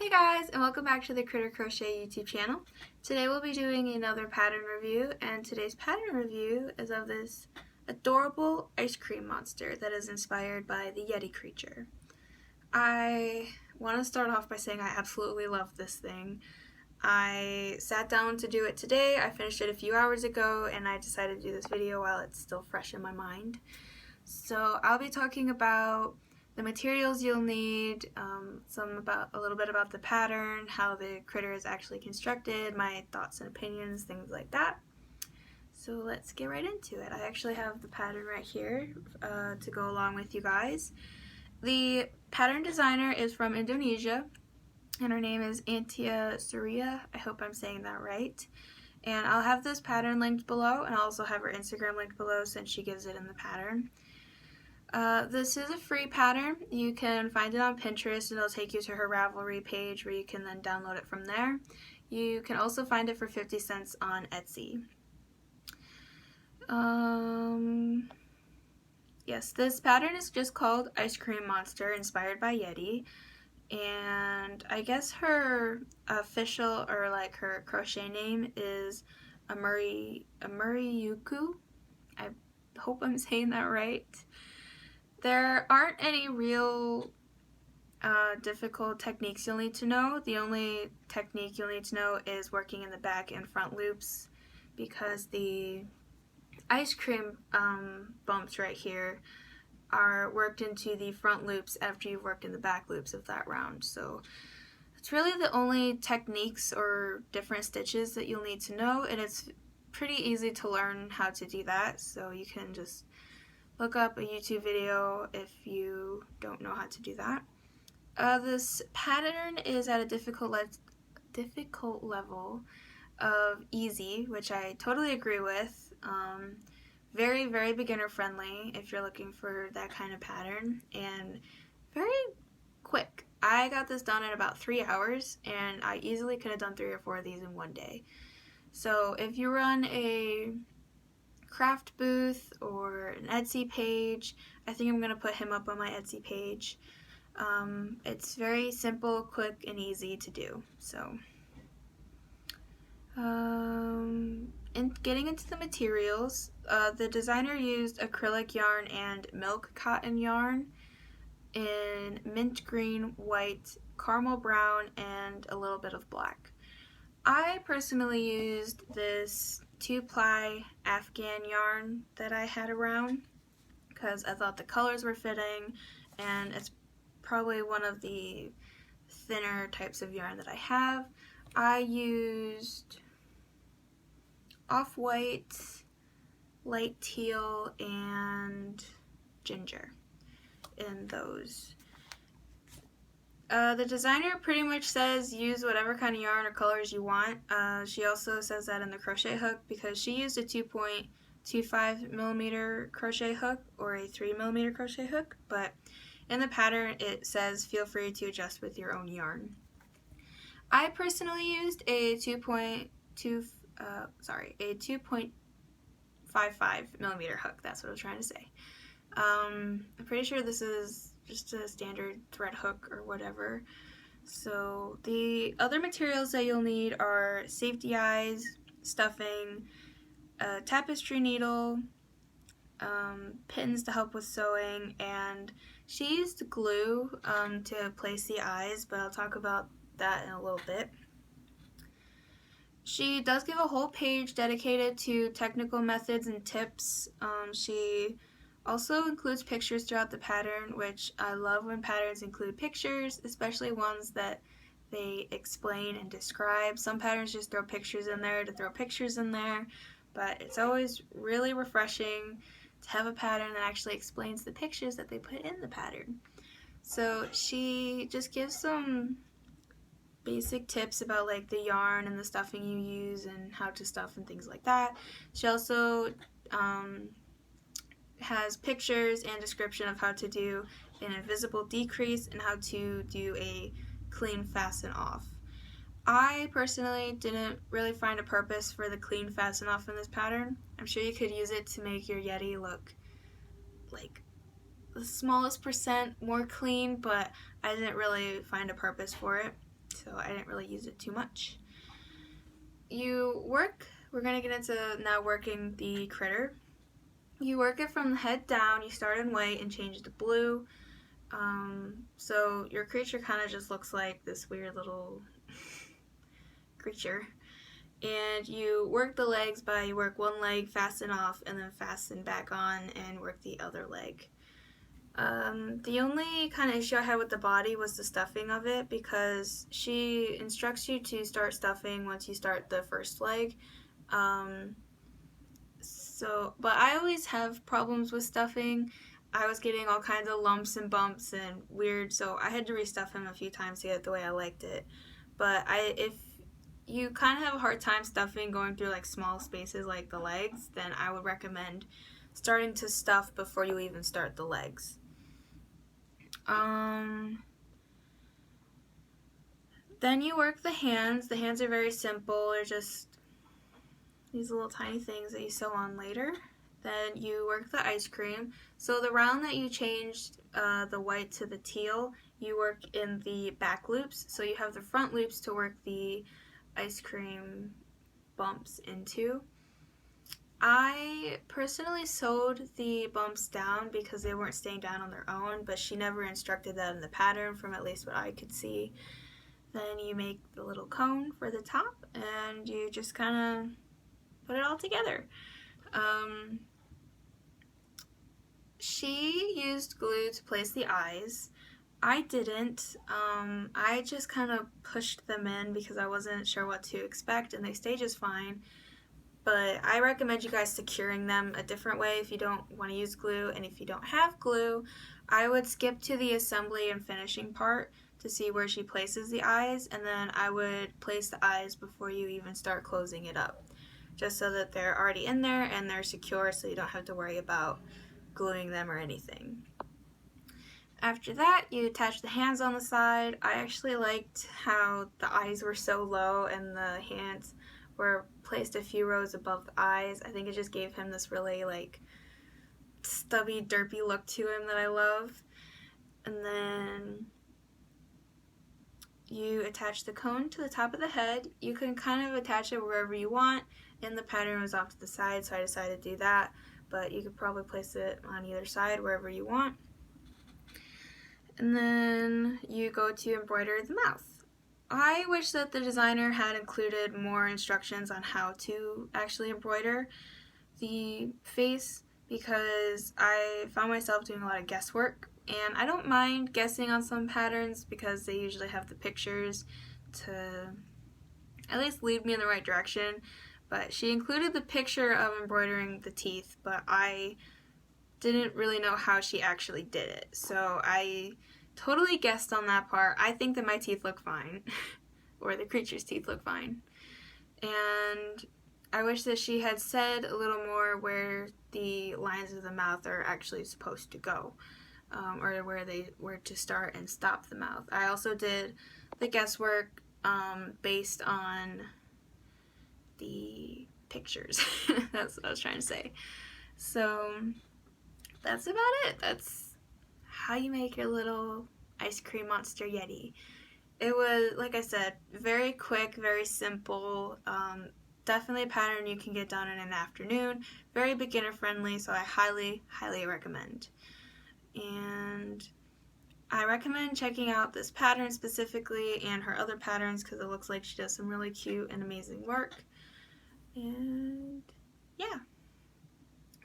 Hey guys, and welcome back to the Critter Crochet YouTube channel. Today we'll be doing another pattern review, and today's pattern review is of this adorable ice cream monster that is inspired by the Yeti creature. I want to start off by saying I absolutely love this thing. I sat down to do it today. I finished it a few hours ago, and I decided to do this video while it's still fresh in my mind. So I'll be talking about the materials you'll need, a little bit about the pattern, how the critter is actually constructed, my thoughts and opinions, things like that. So let's get right into it. I actually have the pattern right here to go along with you guys. The pattern designer is from Indonesia, and her name is Antia Surya. I hope I'm saying that right. And I'll have this pattern linked below, and I'll also have her Instagram linked below since she gives it in the pattern. This is a free pattern. You can find it on Pinterest, and it'll take you to her Ravelry page where you can then download it from there. You can also find it for 50 cents on Etsy. Yes, this pattern is just called Ice Cream Monster, inspired by Yeti. And I guess her official, or like her crochet name is Amuriyuku. I hope I'm saying that right. There aren't any real difficult techniques you'll need to know. The only technique you'll need to know is working in the back and front loops, because the ice cream bumps right here are worked into the front loops after you've worked in the back loops of that round. So it's really the only techniques or different stitches that you'll need to know, and it's pretty easy to learn how to do that, so you can just look up a YouTube video if you don't know how to do that. This pattern is at a difficult level of easy, which I totally agree with. Very, very beginner friendly if you're looking for that kind of pattern, and very quick. I got this done in about 3 hours, and I easily could have done 3 or 4 of these in one day. So if you run a craft booth or an Etsy page, I think I'm going to put him up on my Etsy page. It's very simple, quick, and easy to do. So, in getting into the materials, the designer used acrylic yarn and milk cotton yarn in mint green, white, caramel brown, and a little bit of black. I personally used this 2-ply Afghan yarn that I had around because I thought the colors were fitting, and it's probably one of the thinner types of yarn that I have. I used off-white, light teal, and ginger in those. The designer pretty much says use whatever kind of yarn or colors you want. She also says that in the crochet hook, because she used a 2.25 millimeter crochet hook or a 3 millimeter crochet hook, but in the pattern it says feel free to adjust with your own yarn. I personally used a 2.55 millimeter hook. That's what I was trying to say. I'm pretty sure this is just a standard thread hook or whatever. So the other materials that you'll need are safety eyes, stuffing, a tapestry needle, pins to help with sewing, and she used glue to place the eyes, but I'll talk about that in a little bit. She does give a whole page dedicated to technical methods and tips. She also includes pictures throughout the pattern, which I love when patterns include pictures, especially ones that they explain and describe. Some patterns just throw pictures in there to throw pictures in there, but it's always really refreshing to have a pattern that actually explains the pictures that they put in the pattern. So she just gives some basic tips about like the yarn and the stuffing you use and how to stuff and things like that. She also has pictures and description of how to do an invisible decrease and how to do a clean fasten off. I personally didn't really find a purpose for the clean fasten off in this pattern. I'm sure you could use it to make your Yeti look like the smallest % more clean, but I didn't really find a purpose for it. so I didn't really use it too much. We're going to get into now working the critter. You work it from the head down. You start in white and change to blue. So your creature kind of just looks like this weird little creature. And you work the legs by you work one leg, fasten off, and then fasten back on and work the other leg. The only kind of issue I had with the body was the stuffing of it, because she instructs you to start stuffing once you start the first leg. But I always have problems with stuffing. I was getting all kinds of lumps and bumps and weird, so I had to restuff him a few times to get it the way I liked it. But if you kind of have a hard time stuffing going through like small spaces like the legs, then I would recommend starting to stuff before you even start the legs. Then you work the hands. The hands are very simple. They're just these little tiny things that you sew on later. Then you work the ice cream. So the round that you changed the white to the teal, you work in the back loops. So you have the front loops to work the ice cream bumps into. I personally sewed the bumps down because they weren't staying down on their own, but she never instructed that in the pattern from at least what I could see. Then you make the little cone for the top and you just kind of put it all together. She used glue to place the eyes. I didn't. I just kind of pushed them in because I wasn't sure what to expect, and they stay just fine. But I recommend you guys securing them a different way if you don't want to use glue. And if you don't have glue, I would skip to the assembly and finishing part to see where she places the eyes, and then I would place the eyes before you even start closing it up, just so that they're already in there and they're secure, so you don't have to worry about gluing them or anything. After that, you attach the hands on the side. I actually liked how the eyes were so low and the hands were placed a few rows above the eyes. I think it just gave him this really like stubby, derpy look to him that I love. And then you attach the cone to the top of the head. You can kind of attach it wherever you want, and the pattern was off to the side, so I decided to do that, but you could probably place it on either side wherever you want. And then you go to embroider the mouth. I wish that the designer had included more instructions on how to actually embroider the face, because I found myself doing a lot of guesswork, and I don't mind guessing on some patterns because they usually have the pictures to at least lead me in the right direction. But she included the picture of embroidering the teeth, but I didn't really know how she actually did it, so I totally guessed on that part. I think that my teeth look fine, or the creature's teeth look fine, and I wish that she had said a little more where the lines of the mouth are actually supposed to go, or where they were to start and stop the mouth. I also did the guesswork based on the pictures. That's what I was trying to say. So that's about it. That's how you make your little ice cream monster Yeti. It was, like I said, very quick, very simple. Definitely a pattern you can get done in an afternoon. Very beginner friendly, so I highly, highly recommend. And I recommend checking out this pattern specifically and her other patterns because it looks like she does some really cute and amazing work. And yeah,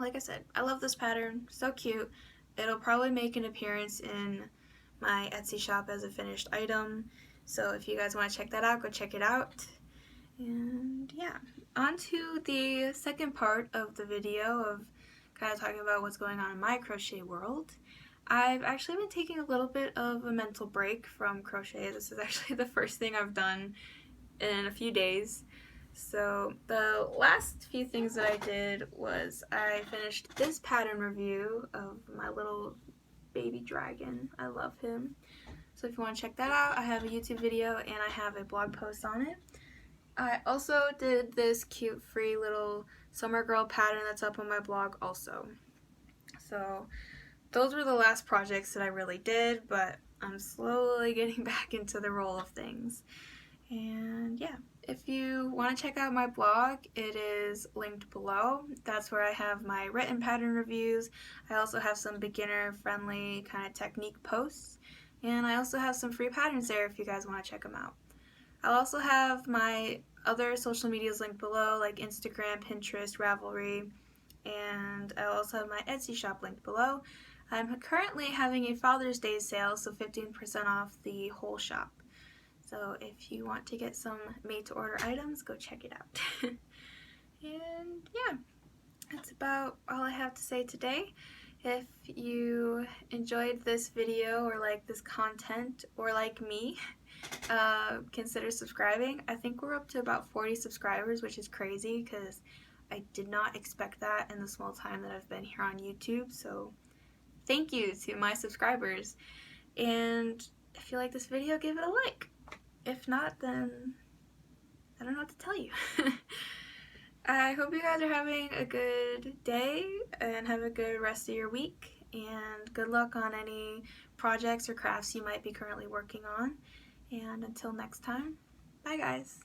like I said, I love this pattern. So cute. It'll probably make an appearance in my Etsy shop as a finished item. So if you guys want to check that out, go check it out. And yeah, on to the second part of the video of kind of talking about what's going on in my crochet world. I've actually been taking a little bit of a mental break from crochet. This is actually the first thing I've done in a few days. So the last few things that I did was I finished this pattern review of my little baby dragon. I love him. So if you want to check that out, I have a YouTube video and I have a blog post on it. I also did this cute free little summer girl pattern that's up on my blog also. So those were the last projects that I really did, but I'm slowly getting back into the roll of things. And yeah, if you want to check out my blog, it is linked below. That's where I have my written pattern reviews. I also have some beginner-friendly kind of technique posts. And I also have some free patterns there if you guys want to check them out. I'll also have my other social medias linked below, like Instagram, Pinterest, Ravelry, and I'll also have my Etsy shop linked below. I'm currently having a Father's Day sale, so 15% off the whole shop. So if you want to get some made-to-order items, go check it out. And yeah, that's about all I have to say today. If you enjoyed this video or like this content or like me, consider subscribing. I think we're up to about 40 subscribers, which is crazy because I did not expect that in the small time that I've been here on YouTube. So thank you to my subscribers. And if you like this video, give it a like. If not, then I don't know what to tell you. I hope you guys are having a good day and have a good rest of your week. And good luck on any projects or crafts you might be currently working on. And until next time, bye guys.